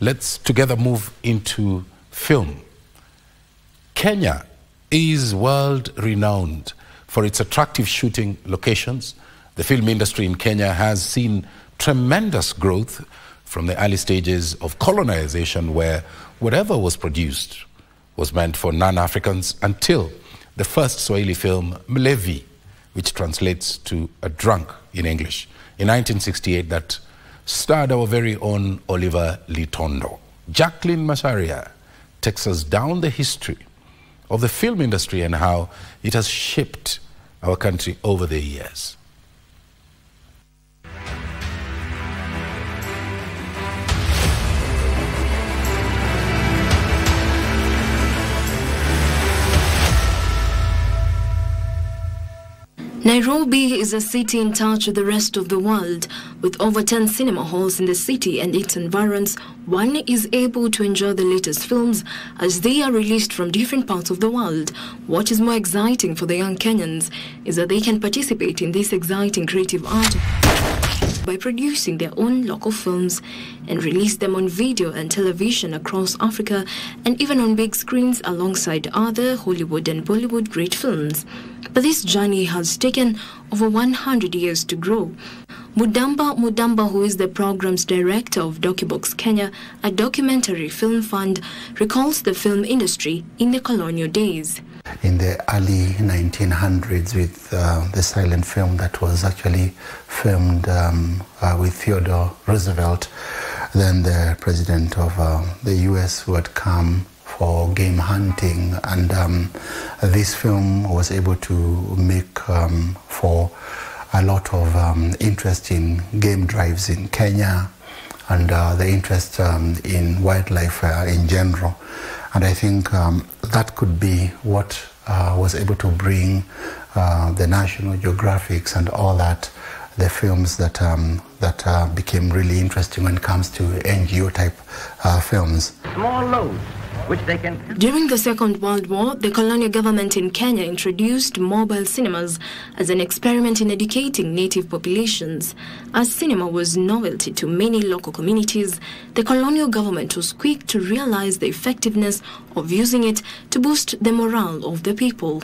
let's together move into film. Kenya is world-renowned for its attractive shooting locations. The film industry in Kenya has seen tremendous growth from the early stages of colonization, where whatever was produced was meant for non-Africans, until the first Swahili film, Mlevi, which translates to a drunk in English, in 1968, that starred our very own Oliver Litondo. Jackline Macharia takes us down the history of the film industry and how it has shaped our country over the years. Nairobi is a city in touch with the rest of the world. With over 10 cinema halls in the city and its environs, one is able to enjoy the latest films as they are released from different parts of the world. What is more exciting for the young Kenyans is that they can participate in this exciting creative art by producing their own local films and release them on video and television across Africa and even on big screens alongside other Hollywood and Bollywood great films. But this journey has taken over 100 years to grow. Mudamba, who is the program's director of DocuBox Kenya, a documentary film fund, recalls the film industry in the colonial days. In the early 1900s, with the silent film that was actually filmed with Theodore Roosevelt, then the president of the US, who had come for game hunting, and this film was able to make for a lot of interest in game drives in Kenya, and the interest in wildlife in general. And I think that could be what was able to bring the National Geographics and all that, the films that became really interesting when it comes to NGO type films. Small loads, which they can... During the Second World War, the colonial government in Kenya introduced mobile cinemas as an experiment in educating native populations. As cinema was novelty to many local communities, the colonial government was quick to realize the effectiveness of using it to boost the morale of the people.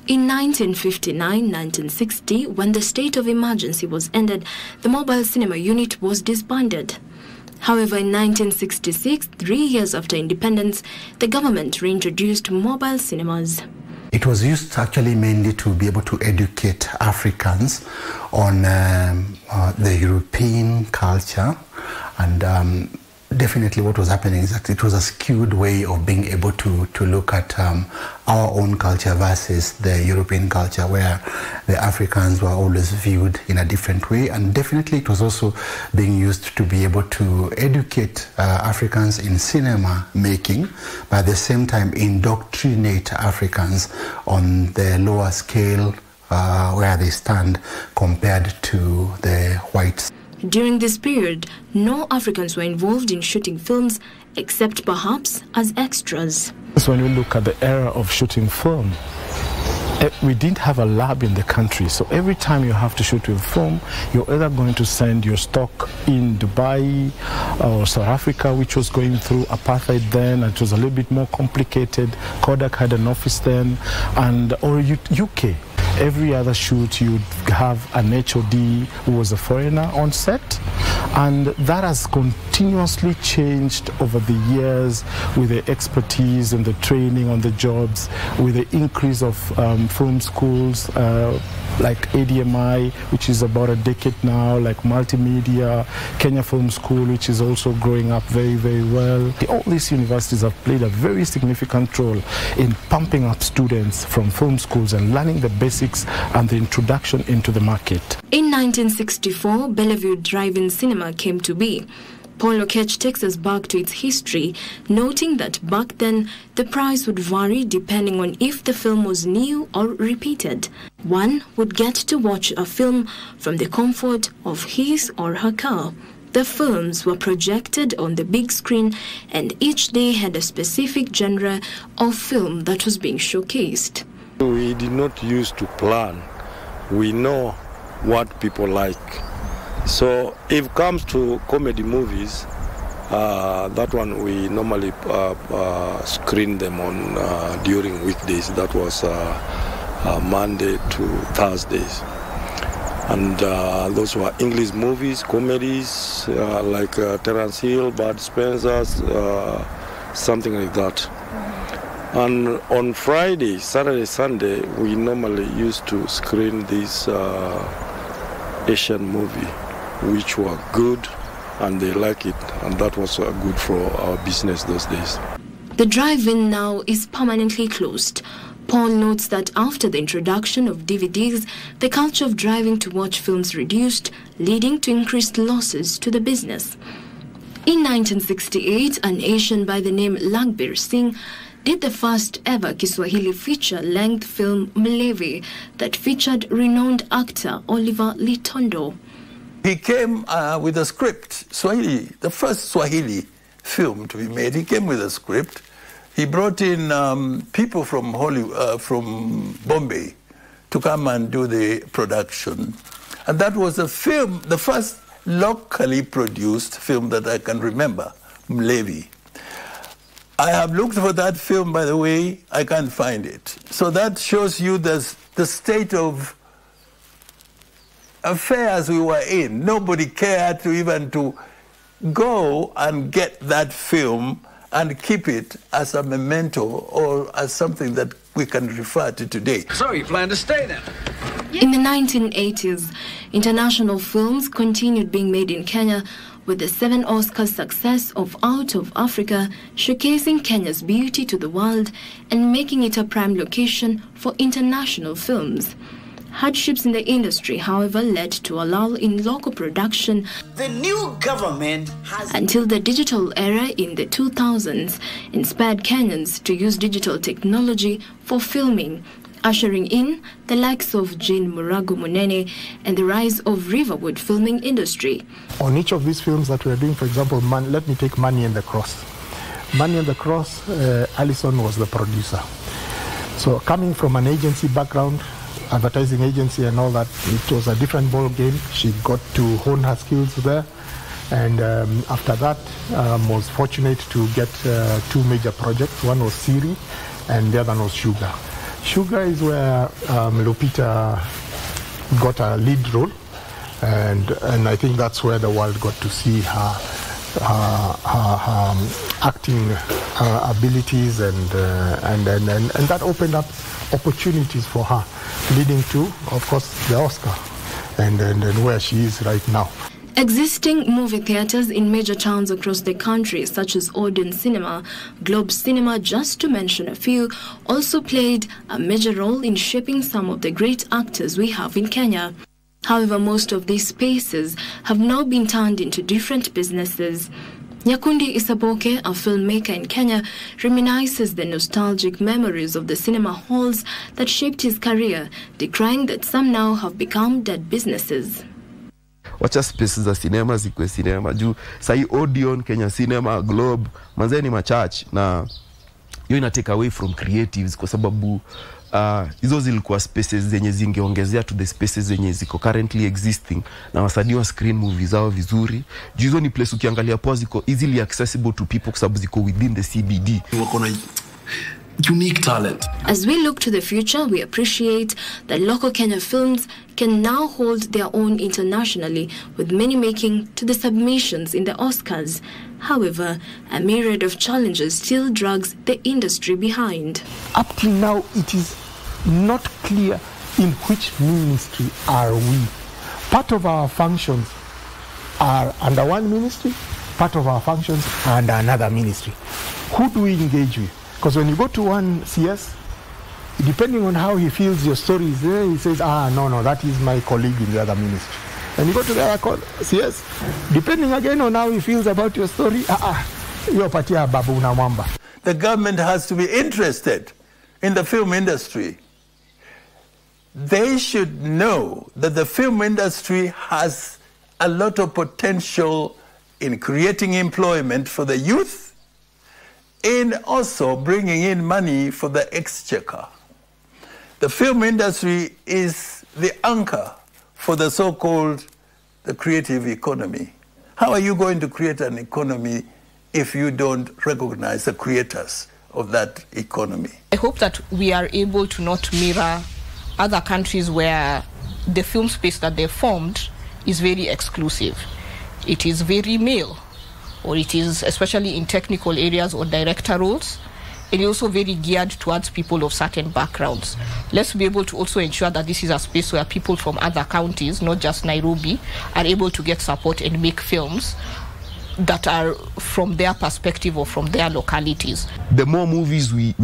In 1959-1960, when the state of emergency was ended, the mobile cinema unit was disbanded. However, in 1966, 3 years after independence, the government reintroduced mobile cinemas. It was used actually mainly to be able to educate Africans on the European culture, and definitely what was happening is that it was a skewed way of being able to look at our own culture versus the European culture, where the Africans were always viewed in a different way. And definitely it was also being used to be able to educate Africans in cinema making, but at the same time indoctrinate Africans on the lower scale where they stand compared to the whites. During this period, no Africans were involved in shooting films, except perhaps as extras. When we look at the era of shooting film, we didn't have a lab in the country, so every time you have to shoot a film, you're either going to send your stock in Dubai or South Africa, which was going through apartheid then, and it was a little bit more complicated. Kodak had an office then, or UK. Every other shoot, you'd have an HOD who was a foreigner on set, and that has continuously changed over the years with the expertise and the training on the jobs, with the increase of film schools like ADMI, which is about a decade now, like multimedia, Kenya Film School, which is also growing up very, very well. All these universities have played a very significant role in pumping up students from film schools and learning the basics and the introduction into the market. In 1964, Bellevue Drive-In Cinema came to be. Paul Okech takes us back to its history, noting that back then the price would vary depending on if the film was new or repeated. One would get to watch a film from the comfort of his or her car. The films were projected on the big screen, and each day had a specific genre of film that was being showcased. We did not used to plan. We know what people like. So if it comes to comedy movies, That one we normally screen them on during weekdays. That was Monday to Thursdays. And those were English movies, comedies, like Terence Hill, Bud Spencer, something like that. And on Friday, Saturday, Sunday, we normally used to screen this Asian movie, which were good, and they like it, and that was good for our business those days. The drive-in now is permanently closed. Paul notes that after the introduction of DVDs, the culture of driving to watch films reduced, leading to increased losses to the business. In 1968, an Asian by the name Lagbir Singh did the first ever Kiswahili feature-length film Mlevi that featured renowned actor Oliver Litondo. He came with a script, Swahili, the first Swahili film to be made. He came with a script. He brought in people from Bombay to come and do the production. And that was a film, the first locally produced film that I can remember, Mlevi. I have looked for that film, by the way, I can't find it. So that shows you the state of affairs we were in. Nobody cared to even to go and get that film and keep it as a memento or as something that we can refer to today. So you plan to stay then? In the 1980s, international films continued being made in Kenya, with the 7 Oscar success of Out of Africa showcasing Kenya's beauty to the world and making it a prime location for international films. Hardships in the industry, however, led to a lull in local production. The new government has... until the digital era in the 2000s inspired Kenyans to use digital technology for filming, ushering in the likes of Jean Murago Munene and the rise of Riverwood filming industry. On each of these films that we are doing, for example, let me take Money and the Cross. Money and the Cross, Alison was the producer. So coming from an agency background, advertising agency and all that, it was a different ball game. She got to hone her skills there. And after that, was fortunate to get 2 major projects. One was Siri and the other was Sugar. Sugar is where Lupita got a lead role, and I think that's where the world got to see her acting abilities, and that opened up opportunities for her, leading to, of course, the Oscar, and where she is right now. Existing movie theaters in major towns across the country, such as Odeon Cinema, Globe Cinema, just to mention a few, also played a major role in shaping some of the great actors we have in Kenya. However, most of these spaces have now been turned into different businesses. Nyakundi Isaboke, a filmmaker in Kenya, reminisces the nostalgic memories of the cinema halls that shaped his career, decrying that some now have become dead businesses. Wacha spaces za cinema zikwe cinema juu sahi Odeon, Kenya Cinema, Globe manzeni machurch, na hiyo ina take away from creatives kwa sababu hizo zilikuwa spaces zenye zingeongezea to the spaces zenye ziko currently existing na wasanii wa screen movies zao vizuri. Juu hizo ni place ukiangalia poa ziko easily accessible to people kwa sababu ziko within the CBD. Wako na unique talent. As we look to the future, we appreciate that local Kenya films can now hold their own internationally, with many making to the submissions in the Oscars. However, a myriad of challenges still drags the industry behind. Up till now, it is not clear in which ministry are we. Part of our functions are under one ministry, part of our functions are under another ministry. Who do we engage with? Because when you go to one CS, depending on how he feels your story is there, he says, no, that is my colleague in the other ministry. And you go to the other CS, depending again on how he feels about your story, you're patia babu na mwamba. The government has to be interested in the film industry. They should know that the film industry has a lot of potential in creating employment for the youth, and also bringing in money for the exchequer. The film industry is the anchor for the so-called the creative economy. How are you going to create an economy if you don't recognize the creators of that economy. I hope that we are able to not mirror other countries where the film space that they formed is very exclusive. It is very male, or it is, especially in technical areas or director roles, it is also very geared towards people of certain backgrounds. Let's be able to also ensure that this is a space where people from other counties, not just Nairobi, are able to get support and make films that are from their perspective or from their localities. The more movies we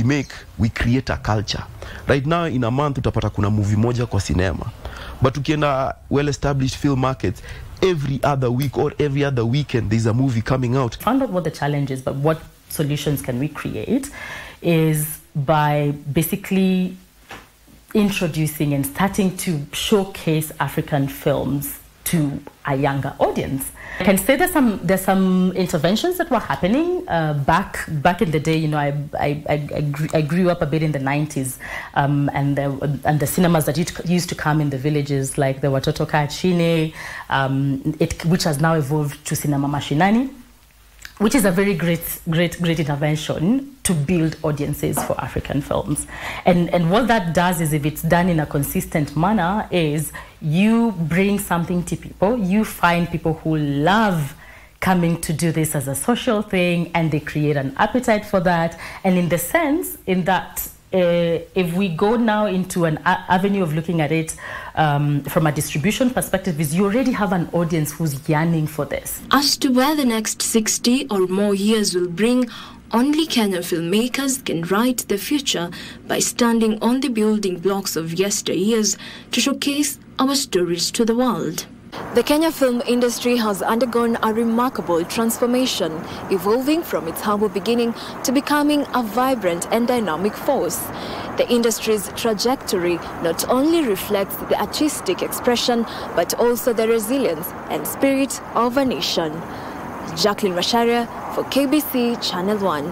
make, we create a culture. Right now, in a month, utapata kuna movie moja kwa cinema. But ukienda well-established film markets, every other week or every other weekend, there's a movie coming out. Found out what the challenge is, but what solutions can we create is by basically introducing and starting to showcase African films to a younger audience. I can say there's some interventions that were happening back in the day. You know, I grew up a bit in the 90s, and the cinemas that used to come in the villages, like the Watoto Kachine, which has now evolved to Cinema Mashinani, which is a very great intervention to build audiences for African films. And what that does is, if it's done in a consistent manner, is you bring something to people, you find people who love coming to do this as a social thing, and they create an appetite for that. And in the sense, in that, if we go now into an avenue of looking at it from a distribution perspective, is you already have an audience who's yearning for this. As to where the next 60 or more years will bring, only Kenyan filmmakers can write the future by standing on the building blocks of yesteryears to showcase our stories to the world. The Kenya film industry has undergone a remarkable transformation, evolving from its humble beginning to becoming a vibrant and dynamic force. The industry's trajectory not only reflects the artistic expression, but also the resilience and spirit of a nation. Jackline Macharia for KBC Channel 1.